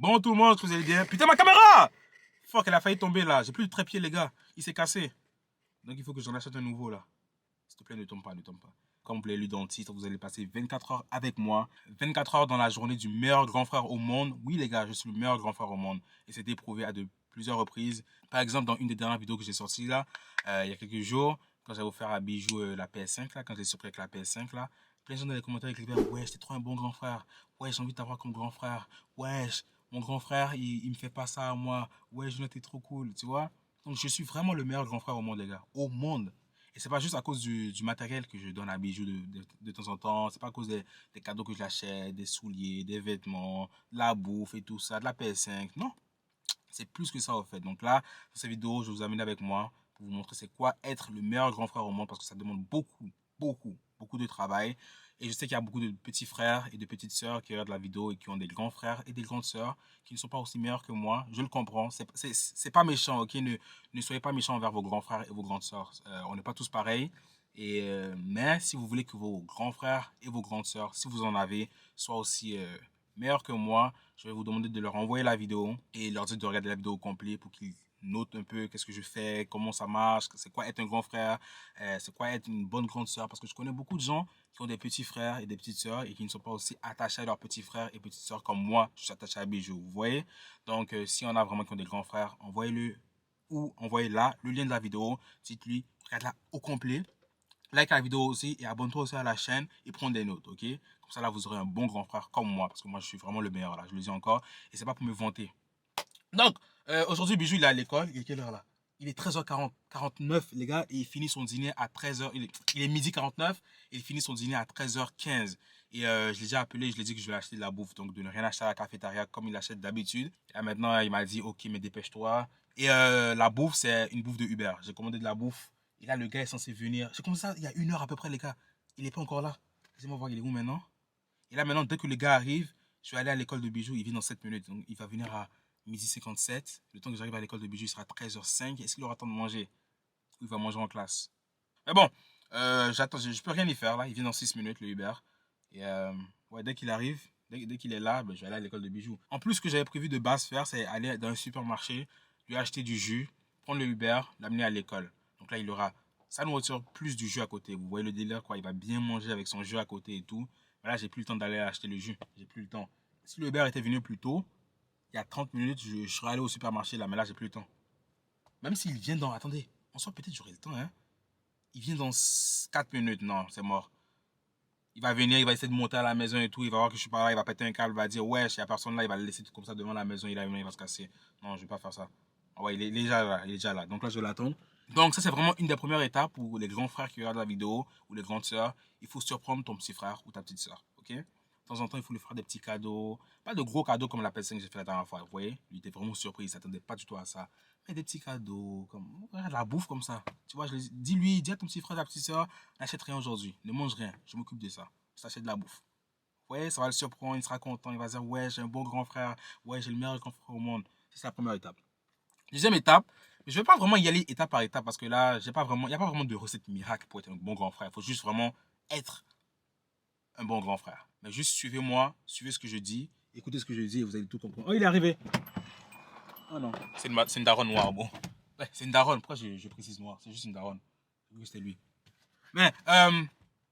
Bon tout le monde, vous allez bien. Putain, ma caméra! Fuck, elle a failli tomber là. J'ai plus de trépied, les gars. Il s'est cassé. Donc il faut que j'en achète un nouveau là. S'il te plaît, ne tombe pas, ne tombe pas. Comme vous l'avez lu dans le titre, vous allez passer 24 heures avec moi. 24 heures dans la journée du meilleur grand frère au monde. Oui, les gars, je suis le meilleur grand frère au monde. Et c'était prouvé à de plusieurs reprises. Par exemple, dans une des dernières vidéos que j'ai sorties là, il y a quelques jours, quand j'avais offert à Bijou la PS5 là, quand j'ai surpris avec la PS5 là, plein de gens dans les commentaires écrivaient: ouais, j'étais trop un bon grand frère. Ouais, j'ai envie de t'avoir comme grand frère. Ouais, mon grand frère, il me fait pas ça à moi. Ouais, Junot, t'es trop cool, tu vois. Donc, je suis vraiment le meilleur grand frère au monde, les gars. Au monde. Et c'est pas juste à cause du matériel que je donne à Bijou de temps en temps. C'est pas à cause des cadeaux que je l'achète, des souliers, des vêtements, de la bouffe et tout ça, de la PS5. Non, c'est plus que ça en fait. Donc là, dans cette vidéo, je vais vous amener avec moi pour vous montrer c'est quoi être le meilleur grand frère au monde parce que ça demande beaucoup de travail. Et je sais qu'il y a beaucoup de petits frères et de petites sœurs qui regardent la vidéo et qui ont des grands frères et des grandes sœurs qui ne sont pas aussi meilleurs que moi. Je le comprends. C'est pas méchant, ok? Ne soyez pas méchants envers vos grands frères et vos grandes sœurs. On n'est pas tous pareils. Mais si vous voulez que vos grands frères et vos grandes sœurs, si vous en avez, soient aussi meilleurs que moi, je vais vous demander de leur envoyer la vidéo et leur dire de regarder la vidéo au complet pour qu'ils notent un peu qu'est-ce que je fais, comment ça marche, c'est quoi être un grand frère, c'est quoi être une bonne grande sœur. Parce que je connais beaucoup de gens qui ont des petits frères et des petites sœurs et qui ne sont pas aussi attachés à leurs petits frères et petites sœurs comme moi, je suis attaché à Bijou, vous voyez. Donc, si on a vraiment qui ont des grands frères, envoyez-le ou envoyez là le lien de la vidéo, dites-lui, regarde-la au complet. Like la vidéo aussi et abonne-toi aussi à la chaîne et prends des notes, ok? Comme ça là, vous aurez un bon grand frère comme moi, parce que moi, je suis vraiment le meilleur là, je le dis encore. Et c'est pas pour me vanter. Donc, aujourd'hui, Bijou, il est à l'école. Il est quelle heure là? Il est 13h40, 49, les gars, et il finit son dîner à 13h. Il est midi 49 et il finit son dîner à 13h15. Et je l'ai déjà appelé, je lui ai dit que je vais acheter de la bouffe, donc de ne rien acheter à la cafétéria comme il achète d'habitude. Et là, maintenant, il m'a dit, ok, mais dépêche-toi. Et la bouffe, c'est une bouffe de Uber. J'ai commandé de la bouffe. Et là, le gars est censé venir. J'ai commencé ça il y a 1 heure à peu près, les gars. Il n'est pas encore là. Laissez-moi voir, il est où maintenant? Et là, maintenant, dès que le gars arrive, je vais aller à l'école de Bijou. Il vient dans 7 minutes. Donc, il va venir à midi 57. Le temps que j'arrive à l'école de Bijou, il sera 13h05. Est-ce qu'il aura le temps de manger? Il va manger en classe. Mais bon, j'attends, je peux rien y faire là. Il vient dans 6 minutes, le Uber. Et ouais, dès qu'il arrive, dès qu'il est là, ben, je vais aller à l'école de Bijou. En plus, ce que j'avais prévu de base faire, c'est aller dans un supermarché, lui acheter du jus, prendre le Uber, l'amener à l'école. Donc là, il aura sa nourriture plus du jus à côté. Vous voyez le délire, quoi. Il va bien manger avec son jus à côté et tout. Mais là, j'ai plus le temps d'aller acheter le jus. J'ai plus le temps. Si le Uber était venu plus tôt, il y a 30 minutes, je serais allé au supermarché là, mais là, j'ai plus le temps. Même s'il vient dans. Attendez, en soi, peut-être j'aurai le temps, hein. Il vient dans 4 minutes. Non, c'est mort. Il va venir, il va essayer de monter à la maison et tout. Il va voir que je suis pas là, il va péter un câble, il va dire ouais, il n'y a personne là, il va le laisser tout comme ça devant la maison, il va se casser. Non, je vais pas faire ça. Ah ouais, il est déjà là, il est déjà là. Donc là, je l'attends. Donc ça, c'est vraiment une des premières étapes pour les grands frères qui regardent la vidéo ou les grandes sœurs. Il faut surprendre ton petit frère ou ta petite sœur, ok? De temps en temps, il faut lui faire des petits cadeaux. Pas de gros cadeaux comme la PS5 que j'ai fait la dernière fois, vous voyez? Il était vraiment surpris, il s'attendait pas du tout à ça. Mais des petits cadeaux, comme de la bouffe comme ça. Tu vois, dis-lui, dis à ton petit frère, ta petite sœur, n'achète rien aujourd'hui, ne mange rien, je m'occupe de ça. Je t'achète de la bouffe. Ouais, ça va le surprendre, il sera content, il va dire ouais, j'ai un bon grand frère, ouais, j'ai le meilleur grand frère au monde. C'est la première étape. Deuxième étape, je ne vais pas vraiment y aller étape par étape parce que là, il n'y a pas vraiment de recette miracle pour être un bon grand frère. Il faut juste vraiment être un bon grand frère. Mais juste suivez-moi, suivez ce que je dis, écoutez ce que je dis et vous allez tout comprendre. Oh, il est arrivé. Oh non, c'est une daronne noire, bon. Ouais, c'est une daronne, pourquoi je précise noire? C'est juste une daronne. J'ai vu que c'était lui. Mais,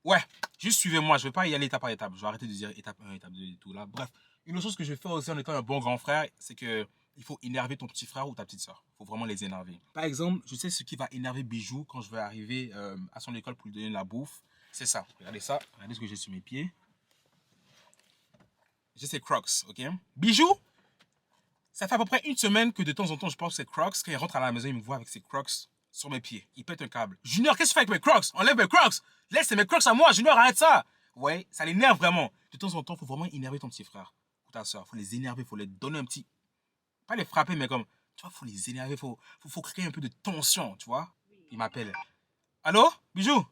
ouais, juste suivez-moi, je ne vais pas y aller étape par étape. Je vais arrêter de dire étape 1, étape 2 et tout là. Bref, une autre chose que je vais faire aussi en étant un bon grand frère, c'est que il faut énerver ton petit frère ou ta petite soeur. Il faut vraiment les énerver. Par exemple, je sais ce qui va énerver Bijou quand je vais arriver à son école pour lui donner la bouffe. C'est ça. Regardez ça. Regardez ce que j'ai sur mes pieds. J'ai ces Crocs, ok? Bijou, ça fait à peu près 1 semaine que de temps en temps je porte ces Crocs. Quand il rentre à la maison, il me voit avec ses Crocs sur mes pieds. Il pète un câble. Junior, qu'est-ce que tu fais avec mes Crocs? Enlève mes Crocs. Laisse mes Crocs à moi. Junior, arrête ça. Ouais, ça l'énerve vraiment. De temps en temps, il faut vraiment énerver ton petit frère ou ta soeur. Il faut les énerver, il faut les donner un petit... Pas les frapper, mais comme... Tu vois, il faut les énerver, faut créer un peu de tension, tu vois. Il m'appelle. Allô? Bijou?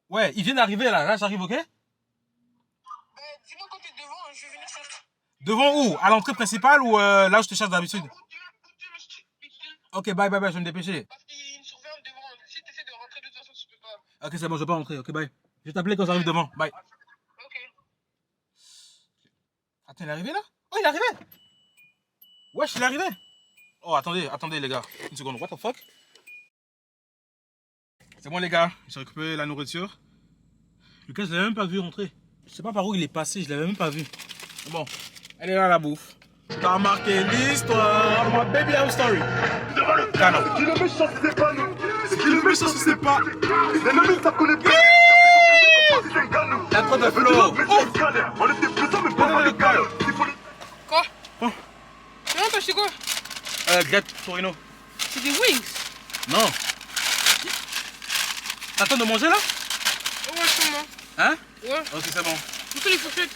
Ouais, il vient d'arriver là. Là, j'arrive, ok? Dis-moi quand t'es devant, je vais venir chercher. Devant où? À l'entrée principale ou là où je te cherche d'habitude? Ok, bye, bye, bye, je vais me dépêcher. Parce qu'il y a une surveillante devant. Si tu essaies de rentrer de toute façon, tu peux pas. Ok, c'est bon, je vais pas rentrer. Ok, bye. Je vais t'appeler quand j'arrive devant. Bye. Ok. Attends, il est arrivé là? Oh, il est arrivé! Wesh, il est arrivé. Oh, attendez les gars. Une seconde, what the fuck? C'est bon les gars, j'ai récupéré la nourriture. Lucas, je l'avais même pas vu rentrer. Je sais pas par où il est passé, je l'avais même pas vu. Bon, elle est là la bouffe. T'as marqué l'histoire, my baby love story. Canon. C'est qui le méchant si c'est pas nous? C'est qui le méchant si c'est pas? L'ennemi ça connaît pas. La trop de flow. On était présents mais pas le calme. Quoi? Quoi? C'est bon, t'as acheté quoi? Grette Torino. C'est des wings. Non. T'attends de manger là? Ouais, sûrement. Hein? Ouais. Ok, c'est bon. Où sont les fourchettes?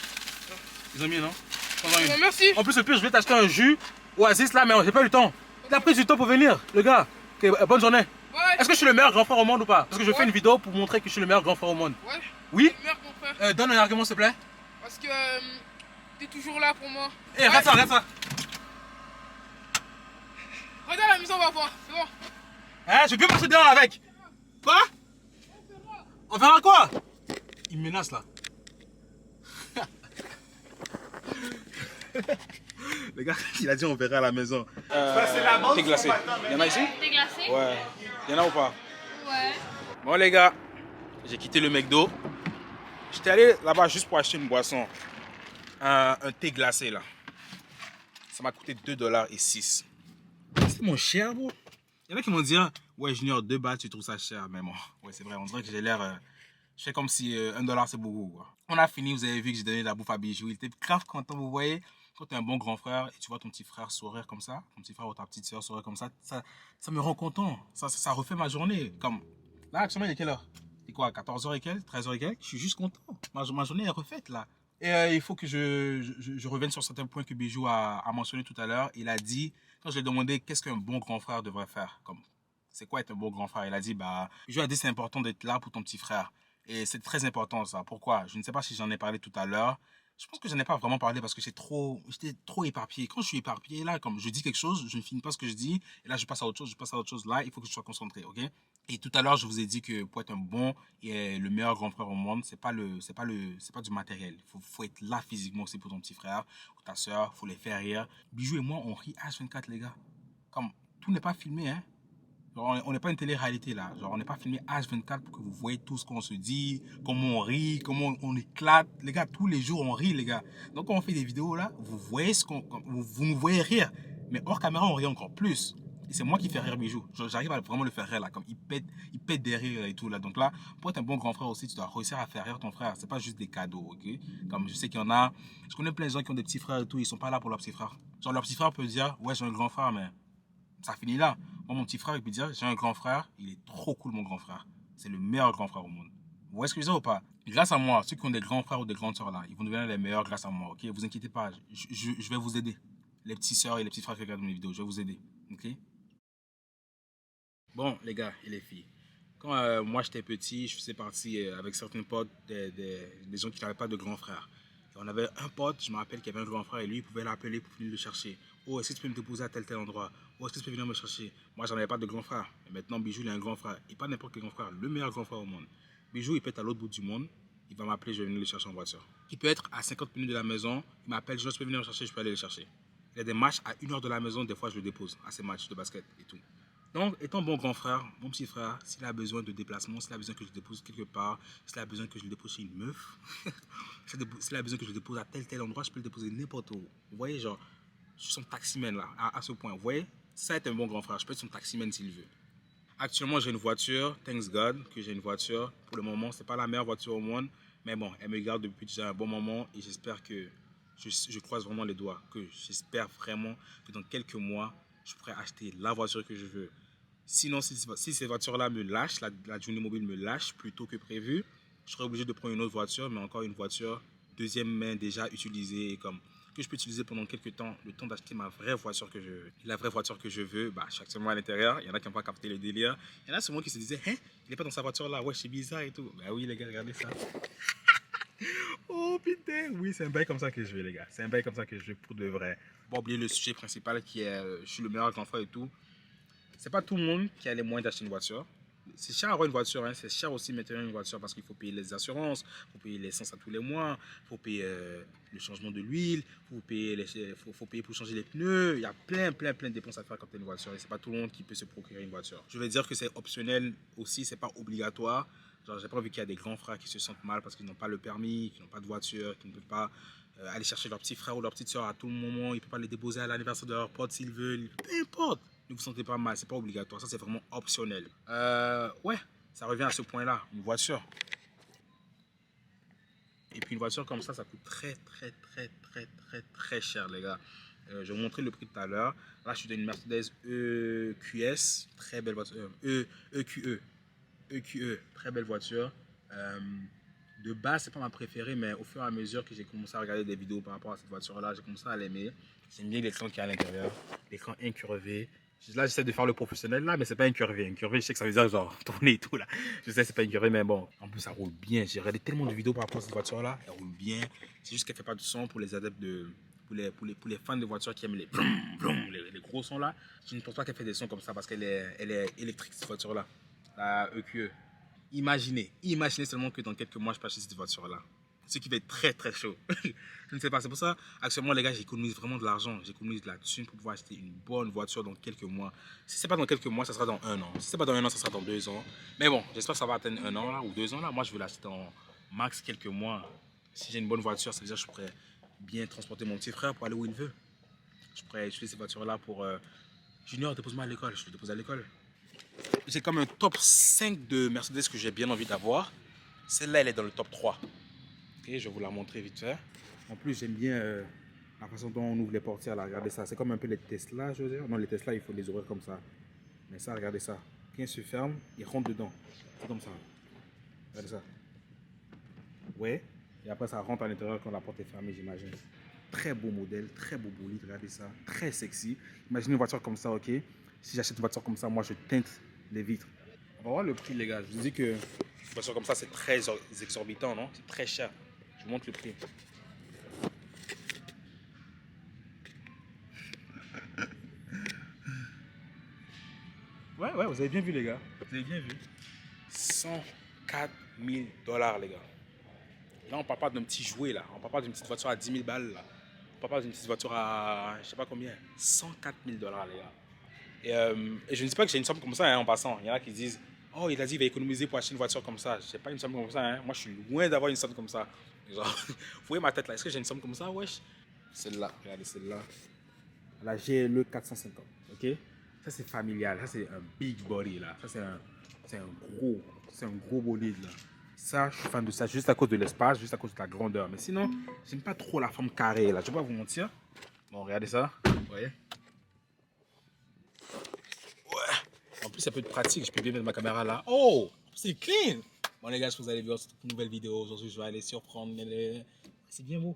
Ils ont mis, non? Prends-en une. Ouais, merci. En plus, au pire, je vais t'acheter un jus Oasis là, mais j'ai pas eu le temps. Il a pris du temps pour venir, le gars. Ok, bonne journée. Ouais. Est-ce que je suis le meilleur grand frère au monde ou pas? Parce que je fais Ouais. une vidéo pour montrer que je suis le meilleur grand frère au monde. Ouais. Oui? Merde, mon frère. Donne un argument, s'il te plaît. Parce que t'es toujours là pour moi. Eh, regarde ça, regarde ça. Regarde à la maison, on va voir. C'est bon. Hein, je vais bien passer dehors avec. Quoi? On verra quoi? Il me menace là. Le gars, il a dit on verra à la maison. Thé glacé. Il y en a ici? T'es glacé? Ouais. Il y en a ou pas? Ouais. Bon les gars, j'ai quitté le McDo. J'étais allé là-bas juste pour acheter une boisson. Un thé glacé là. Ça m'a coûté 2,06 $. C'est mon cher, bro. Il y en a qui m'ont dit, ouais Junior, 2 balles, tu trouves ça cher. Mais bon, ouais c'est vrai, on dirait que j'ai l'air... je fais comme si 1 dollar c'est beaucoup, quoi. On a fini, vous avez vu que j'ai donné la bouffe à Bijou. Il était grave content, vous voyez. Quand tu es un bon grand frère et tu vois ton petit frère sourire comme ça, ton petit frère ou ta petite soeur sourire comme ça me rend content. Ça refait ma journée. Comme là, actuellement, il est quelle heure? C'est quoi, 14h et quelques, 13h et quelques? Je suis juste content. Ma journée est refaite là. Et il faut que je revienne sur certains points que Bijou a mentionné tout à l'heure. Il a dit, quand je lui ai demandé qu'est-ce qu'un bon grand frère devrait faire, comme c'est quoi être un bon grand frère, il a dit, bah, Bijou a dit c'est important d'être là pour ton petit frère. Et c'est très important ça. Pourquoi? Je ne sais pas si j'en ai parlé tout à l'heure. Je pense que je n'en ai pas vraiment parlé parce que j'étais trop éparpillé. Quand je suis éparpillé, là, comme je dis quelque chose, je ne finis pas ce que je dis. Et là, je passe à autre chose, Là, il faut que je sois concentré, ok? Et tout à l'heure, je vous ai dit que pour être un bon et le meilleur grand frère au monde, c'est pas du matériel. Faut être là physiquement aussi pour ton petit frère ou ta soeur. Faut les faire rire. Bijou et moi, on rit H24, les gars. Comme tout n'est pas filmé, hein? Genre, on n'est pas une télé-réalité là. Genre, on n'est pas filmé H24 pour que vous voyez tout ce qu'on se dit, comment on rit, comment on éclate. Les gars, tous les jours, on rit, les gars. Donc, quand on fait des vidéos là, vous voyez vous nous voyez rire. Mais hors caméra, on rit encore plus. Et c'est moi qui fais rire Bijou. J'arrive à vraiment le faire rire là. Comme il pète des rires et tout là. Donc là, pour être un bon grand frère aussi, tu dois réussir à faire rire ton frère. C'est pas juste des cadeaux, ok? Comme je sais qu'il y en a. Je connais plein de gens qui ont des petits frères et tout. Ils sont pas là pour leur petit frère. Genre, leur petit frère peut dire, ouais, j'ai un grand frère, mais ça finit là. Moi, mon petit frère, il peut dire, j'ai un grand frère, il est trop cool, mon grand frère. C'est le meilleur grand frère au monde. Vous voyez ce que je veux dire ou pas? Grâce à moi, ceux qui ont des grands frères ou des grandes sœurs là, ils vont devenir les meilleurs grâce à moi, ok? Vous inquiétez pas, je vais vous aider. Les petits sœurs et les petits frères qui regardent mes vidéos, je vais vous aider, ok? Bon, les gars et les filles, quand moi j'étais petit, je faisais partie avec certains potes des gens qui n'avaient pas de grands frères. Et on avait un pote, je me rappelle, qui avait un grand frère et lui, il pouvait l'appeler pour venir le chercher. Oh, est-ce que tu peux me déposer à tel endroit? Oh, est-ce que tu peux venir me chercher? Moi, j'en avais pas de grand frère. Et maintenant, Bijou, il a un grand frère. Et pas n'importe quel grand frère, le meilleur grand frère au monde. Bijou, il peut être à l'autre bout du monde. Il va m'appeler, je vais venir le chercher en voiture. Il peut être à 50 minutes de la maison. Il m'appelle, je peux venir le chercher, je peux aller le chercher. Il y a des matchs à 1 heure de la maison, des fois je le dépose à ces matchs de basket et tout. Donc, étant bon grand frère, mon petit frère, s'il a besoin de déplacement, s'il a besoin que je le dépose quelque part, s'il a besoin que je le dépose chez une meuf, s'il a besoin que je le dépose à tel endroit, je peux le déposer n'importe où. Vous voyez, genre, je suis son taximène là, à ce point. Vous voyez, ça est un bon grand frère, je peux être son taximène s'il veut. Actuellement, j'ai une voiture, thanks God, que j'ai une voiture. Pour le moment, c'est pas la meilleure voiture au monde, mais bon, elle me garde depuis déjà un bon moment et j'espère que, je croise vraiment les doigts, que j'espère vraiment que dans quelques mois, je pourrai acheter la voiture que je veux. Sinon, si ces voitures-là me lâchent, la Journée Mobile me lâche plus tôt que prévu, je serai obligé de prendre une autre voiture, mais encore une voiture deuxième main déjà utilisée, comme que je peux utiliser pendant quelques temps, le temps d'acheter ma vraie voiture que je veux. La vraie voiture que je veux, bah, je suis actuellement à l'intérieur, il y en a qui n'ont pas capté le délire. Il y en a sûrement qui se disaient, hein, il n'est pas dans sa voiture là, ouais, c'est bizarre et tout. Bah oui, les gars, regardez ça. Oh putain, oui, c'est un bail comme ça que je veux, les gars. C'est un bail comme ça que je veux pour de vrai. Bon, oublier le sujet principal qui est je suis le meilleur grand frère et tout. C'est pas tout le monde qui a les moyens d'acheter une voiture. C'est cher avoir une voiture, hein. C'est cher aussi maintenir une voiture parce qu'il faut payer les assurances, il faut payer l'essence à tous les mois, il faut payer le changement de l'huile, faut payer pour changer les pneus. Il y a plein de dépenses à faire quand tu as une voiture et c'est pas tout le monde qui peut se procurer une voiture. Je vais dire que c'est optionnel aussi, c'est pas obligatoire. Genre, j'ai pas envie qu'il y ait des grands frères qui se sentent mal parce qu'ils n'ont pas le permis, qui n'ont pas de voiture, qui ne peuvent pas aller chercher leur petit frère ou leur petite soeur à tout moment. Ils ne peuvent pas les déposer à l'anniversaire de leur pote s'ils veulent. Peu importe. Ne vous sentez pas mal, c'est pas obligatoire. Ça, c'est vraiment optionnel. Ouais, ça revient à ce point-là. Une voiture. Et puis une voiture comme ça coûte très cher, les gars. Je vais vous montrer le prix tout à l'heure. Là, je suis dans une Mercedes EQS. Très belle voiture. EQE, très belle voiture. De base, c'est pas ma préférée, mais au fur et à mesure que j'ai commencé à regarder des vidéos par rapport à cette voiture-là, j'ai commencé à l'aimer. J'aime bien l'écran qui est à l'intérieur, l'écran incurvé. Là, j'essaie de faire le professionnel là, mais c'est pas incurvé. Incurvé, je sais que ça veut dire genre tourner et tout là. Je sais que c'est pas incurvé, mais bon. En plus, ça roule bien. J'ai regardé tellement de vidéos par rapport à cette voiture-là. Elle roule bien. C'est juste qu'elle fait pas de son pour les adeptes de. Pour les fans de voitures qui aiment les les gros sons là. Je ne pense pas qu'elle fait des sons comme ça parce qu'elle est électrique cette voiture-là. La EQE. Imaginez seulement que dans quelques mois, je peux acheter cette voiture-là. Ce qui va être très chaud. Je ne sais pas, c'est pour ça, actuellement, les gars, j'économise vraiment de l'argent. J'économise de la thune pour pouvoir acheter une bonne voiture dans quelques mois. Si c'est pas dans quelques mois, ça sera dans 1 an. Si c'est pas dans 1 an, ça sera dans 2 ans. Mais bon, j'espère que ça va atteindre 1 an là, ou 2 ans là. Moi, je veux l'acheter dans max quelques mois. Si j'ai une bonne voiture, ça veut dire que je pourrais bien transporter mon petit frère pour aller où il veut. Je pourrais utiliser cette voiture-là pour... Junior, dépose-moi à l'école. Je te dépose à l'école. J'ai comme un top 5 de Mercedes que j'ai bien envie d'avoir. Celle-là, elle est dans le top 3. Ok, je vais vous la montrer vite fait. En plus, j'aime bien la façon dont on ouvre les portières. Là. Regardez ça. C'est comme un peu les Tesla, je veux dire. Non, les Tesla, il faut les ouvrir comme ça. Mais ça, regardez ça. Quand il se ferme, il rentre dedans. C'est comme ça. Regardez ça. Ouais. Et après, ça rentre à l'intérieur quand la porte est fermée, j'imagine. Très beau modèle, très beau bolide. Regardez ça. Très sexy. Imaginez une voiture comme ça, ok. Si j'achète une voiture comme ça, moi, je teinte les vitres. On va voir le prix, les gars. Je vous dis que une voiture comme ça, c'est très exorbitant, non? C'est très cher. Je vous montre le prix. Ouais, vous avez bien vu, les gars. Vous avez bien vu. 104 000 $, les gars. Là, on parle pas d'un petit jouet, là. On parle pas d'une petite voiture à 10 000 balles, là. On parle pas d'une petite voiture à, je sais pas combien. 104 000 $, les gars. Et je ne dis pas que j'ai une somme comme ça, hein, en passant. Il y en a qui disent, oh, il a dit qu'il va économiser pour acheter une voiture comme ça. Je n'ai pas une somme comme ça, hein. Moi, je suis loin d'avoir une somme comme ça. Genre, vous voyez ma tête là, est-ce que j'ai une somme comme ça? Wesh. Celle-là, regardez celle-là. La GLE 450, ok? Ça, c'est familial. Ça, c'est un big body, là. Ça, c'est un gros bolide, là. Ça, je suis fan de ça juste à cause de l'espace, juste à cause de la grandeur. Mais sinon, j'aime pas trop la forme carrée, là. Je vais pas vous mentir. Bon, regardez ça. Vous voyez? En plus, ça peut être pratique. Je peux bien mettre ma caméra là. Oh, c'est clean. Bon, les gars, je vous allez voir cette nouvelle vidéo. Aujourd'hui, je vais aller surprendre. C'est bien beau.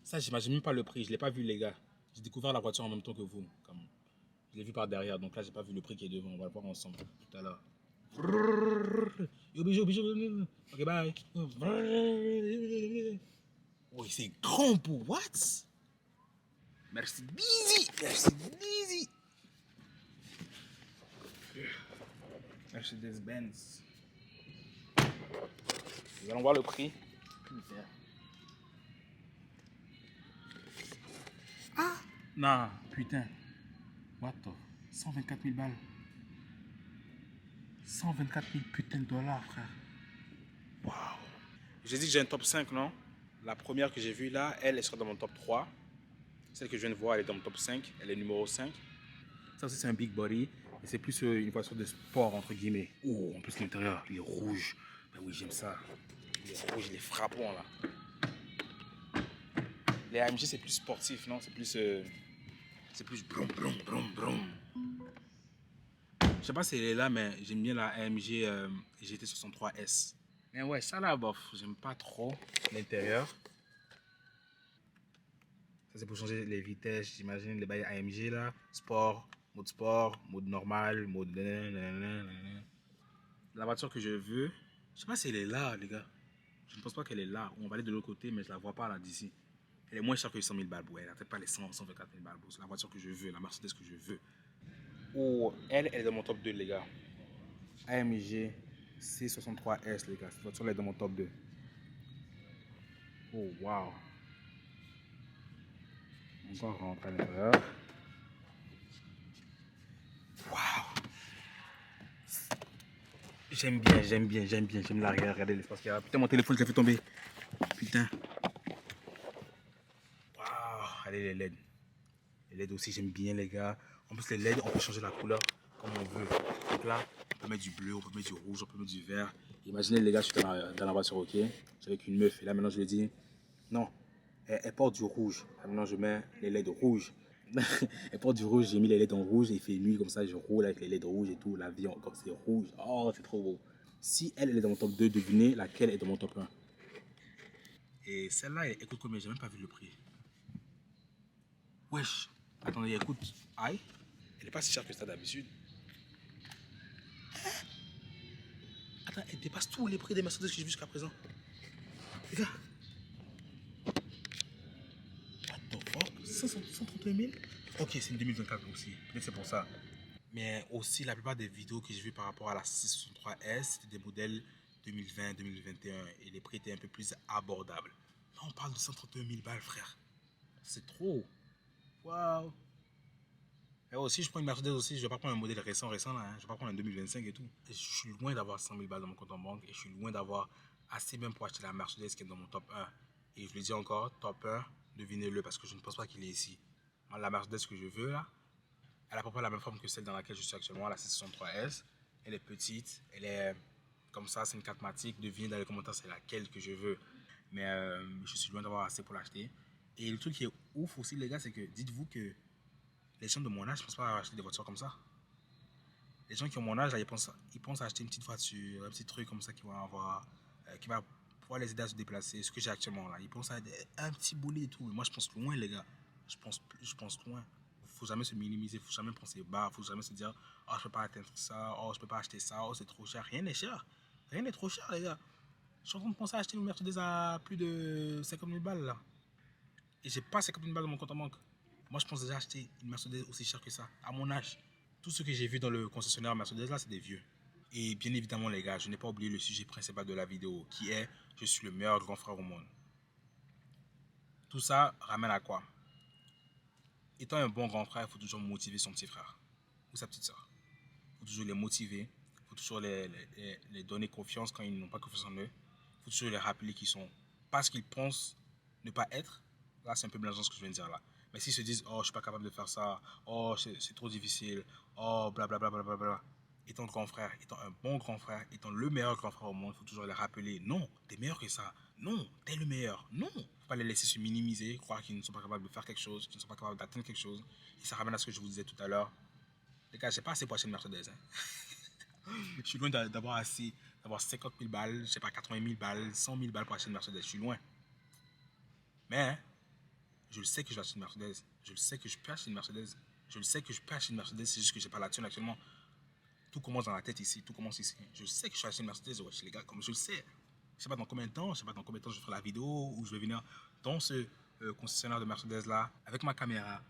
Ça, j'imagine même pas le prix. Je l'ai pas vu, les gars. J'ai découvert la voiture en même temps que vous. Comme... Je l'ai vu par derrière. Donc là, j'ai pas vu le prix qui est devant. On va le voir ensemble tout à l'heure. Yo, bijou. Ok, bye. Oh, c'est grand pour what? Merci, busy. Mercedes-Benz. Nous allons voir le prix. Putain. Ah! Non, putain. What the? 124 000 balles. 124 000 putain de dollars, frère. Waouh. J'ai dit que j'ai un top 5, non? La première que j'ai vue là, elle sera dans mon top 3. Celle que je viens de voir, elle est dans mon top 5. Elle est numéro 5. Ça aussi, c'est un big body. Et c'est plus une voiture de sport, entre guillemets. Oh, en plus, l'intérieur, il est rouge. Ben oui, j'aime ça. Il est rouge, il est frappant, là. Les AMG, c'est plus sportif, non? C'est plus brum. Je sais pas si elle est là, mais j'aime bien la AMG GT63S. Mais ouais, ça là, bof, j'aime pas trop l'intérieur. Ça, c'est pour changer les vitesses, j'imagine, les bails AMG là. Sport, mode normal, mode... La voiture que je veux, je sais pas si elle est là, les gars. Je ne pense pas qu'elle est là. On va aller de l'autre côté, mais je la vois pas là d'ici. Elle est moins chère que les 100 000 balles. Ouais, elle n'a peut-être pas les 124 000 balles. C'est la voiture que je veux, la Mercedes que je veux. Oh, elle est dans mon top 2, les gars. AMG C63S, les gars. Cette voiture là est dans mon top 2. Oh, wow. Encore rentrer à l'intérieur. Wow. J'aime l'arrière. Regardez l'espace qu'il y a. Putain, mon téléphone qui a fait tomber. Putain. Wow. Allez, les LED. Les LED aussi, j'aime bien, les gars. En plus, les LED, on peut changer la couleur comme on veut. Donc là, on peut mettre du bleu, on peut mettre du rouge, on peut mettre du vert. Imaginez, les gars, je suis dans la voiture, ok? Je suis avec une meuf. Et là, maintenant, je lui dis, non, elle porte du rouge. Là, maintenant, je mets les LED rouges. Elle porte du rouge, j'ai mis les LED en rouge. Il fait nuit comme ça, je roule avec les LED rouges et tout. La vie, comme c'est rouge. Oh, c'est trop beau. Si elle est dans mon top 2, devinez laquelle est dans mon top 1. Et celle-là, elle coûte combien? J'ai même pas vu le prix. Wesh. Attendez, écoute. Aïe. Elle n'est pas si chère que ça d'habitude. Attends, elle dépasse tous les prix des Mercedes que j'ai vu jusqu'à présent. Les gars. What the fuck? 131 000? Ok, c'est une 2024 aussi. Peut-être c'est pour ça. Mais aussi, la plupart des vidéos que j'ai vues par rapport à la 663S, c'était des modèles 2020-2021. Et les prix étaient un peu plus abordables. Là, on parle de 131 000 balles, frère. C'est trop. Waouh. Et aussi, je prends une Mercedes aussi. Je ne vais pas prendre un modèle récent là. Hein. Je ne vais pas prendre un 2025 et tout. Et je suis loin d'avoir 100 000 balles dans mon compte en banque. Et je suis loin d'avoir assez même pour acheter la Mercedes qui est dans mon top 1. Et je le dis encore, top 1, devinez-le parce que je ne pense pas qu'il est ici. Moi, la Mercedes que je veux là, elle a à peu près la même forme que celle dans laquelle je suis actuellement, la C63S. Elle est petite, elle est comme ça, c'est une 4matic. Devinez dans les commentaires c'est laquelle que je veux. Mais je suis loin d'avoir assez pour l'acheter. Et le truc qui est ouf aussi les gars, c'est que dites-vous que les gens de mon âge ne pensent pas à acheter des voitures comme ça. Les gens qui ont mon âge, là, ils pensent à acheter une petite voiture, un petit truc comme ça qui va avoir, qui va pouvoir les aider à se déplacer. Ce que j'ai actuellement là, ils pensent à un petit boulet et tout. Mais moi, je pense loin, les gars. Je pense loin. Faut jamais se minimiser, faut jamais penser bas, faut jamais se dire, oh, je peux pas atteindre ça, oh, je peux pas acheter ça, oh, c'est trop cher. Rien n'est cher. Rien n'est trop cher, les gars. Je suis en train de penser à acheter une Mercedes à plus de 50 000 balles là. Et j'ai pas 50 000 balles dans mon compte en banque. Moi, je pense déjà acheter une Mercedes aussi chère que ça, à mon âge. Tout ce que j'ai vu dans le concessionnaire Mercedes, là, c'est des vieux. Et bien évidemment, les gars, je n'ai pas oublié le sujet principal de la vidéo, qui est « Je suis le meilleur grand frère au monde ». Tout ça ramène à quoi? Étant un bon grand frère, il faut toujours motiver son petit frère ou sa petite soeur. Il faut toujours les motiver, il faut toujours les donner confiance quand ils n'ont pas confiance en eux. Il faut toujours les rappeler qu'ils sont pas ce qu'ils pensent ne pas être. Là, c'est un peu mélangeant ce que je viens de dire là. Mais s'ils se disent, oh, je suis pas capable de faire ça, oh, c'est trop difficile, oh, blablabla, bla. Étant grand frère, étant un bon grand frère, étant le meilleur grand frère au monde, il faut toujours les rappeler, non, t'es meilleur que ça, non, t'es le meilleur, non. Il ne faut pas les laisser se minimiser, croire qu'ils ne sont pas capables de faire quelque chose, qu'ils ne sont pas capables d'atteindre quelque chose. Et ça ramène à ce que je vous disais tout à l'heure. Les gars, j'ai pas assez pour acheter une Mercedes. Hein. Je suis loin d'avoir 50 000 balles, je sais pas, 80 000 balles, 100 000 balles pour acheter une Mercedes. Je suis loin. Mais, je le sais que je vais acheter une Mercedes. Je le sais que je peux acheter une Mercedes. Je le sais que je peux acheter une Mercedes, c'est juste que j'ai pas la thune actuellement. Tout commence dans la tête ici, tout commence ici. Je sais que je vais acheter une Mercedes, ouais, les gars, comme je le sais. Je sais pas dans combien de temps, je sais pas dans combien de temps je ferai la vidéo, ou je vais venir dans ce concessionnaire de Mercedes là, avec ma caméra,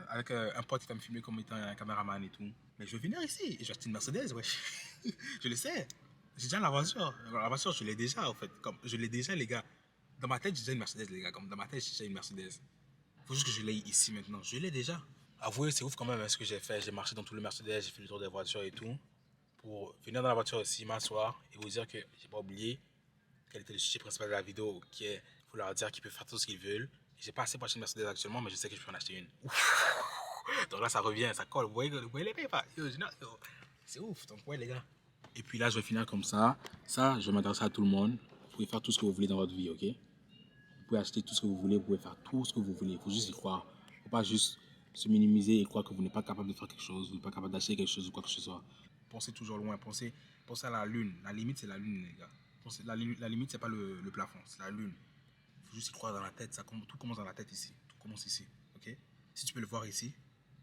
avec un pote qui va me filmer comme étant un caméraman et tout. Mais je vais venir ici et je vais acheter une Mercedes, ouais. Je le sais. J'ai déjà la voiture. La voiture, je l'ai déjà, en fait. Comme, je l'ai déjà, les gars. Dans ma tête, j'ai déjà une Mercedes, les gars. Comme dans ma tête, j'ai déjà une Mercedes. Faut juste que je l'ai ici maintenant. Je l'ai déjà. Avouez, c'est ouf quand même ce que j'ai fait. J'ai marché dans tout le Mercedes, j'ai fait le tour des voitures et tout. Pour venir dans la voiture aussi, m'asseoir et vous dire que j'ai pas oublié quel était le sujet principal de la vidéo, qui est, faut leur dire qu'ils peuvent faire tout ce qu'ils veulent. J'ai pas assez pour acheter une Mercedes actuellement, mais je sais que je peux en acheter une. Donc là, ça revient, ça colle. Vous voyez les pas? C'est ouf. Donc, ouais, les gars. Et puis là, je vais finir comme ça. Ça, je vais m'adresser à tout le monde. Vous pouvez faire tout ce que vous voulez dans votre vie, ok? Vous pouvez acheter tout ce que vous voulez, vous pouvez faire tout ce que vous voulez. Il faut juste y croire. Il ne faut pas juste se minimiser et croire que vous n'êtes pas capable de faire quelque chose, vous n'êtes pas capable d'acheter quelque chose ou quoi que ce soit. Pensez toujours loin, pensez à la lune. La limite, c'est la lune, les gars. La limite, c'est pas le plafond, c'est la lune. Il faut juste y croire dans la tête. Tout commence dans la tête ici. Tout commence ici, ok? Si tu peux le voir ici,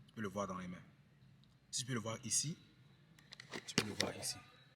tu peux le voir dans les mains. Si tu peux le voir ici, tu peux le voir ici.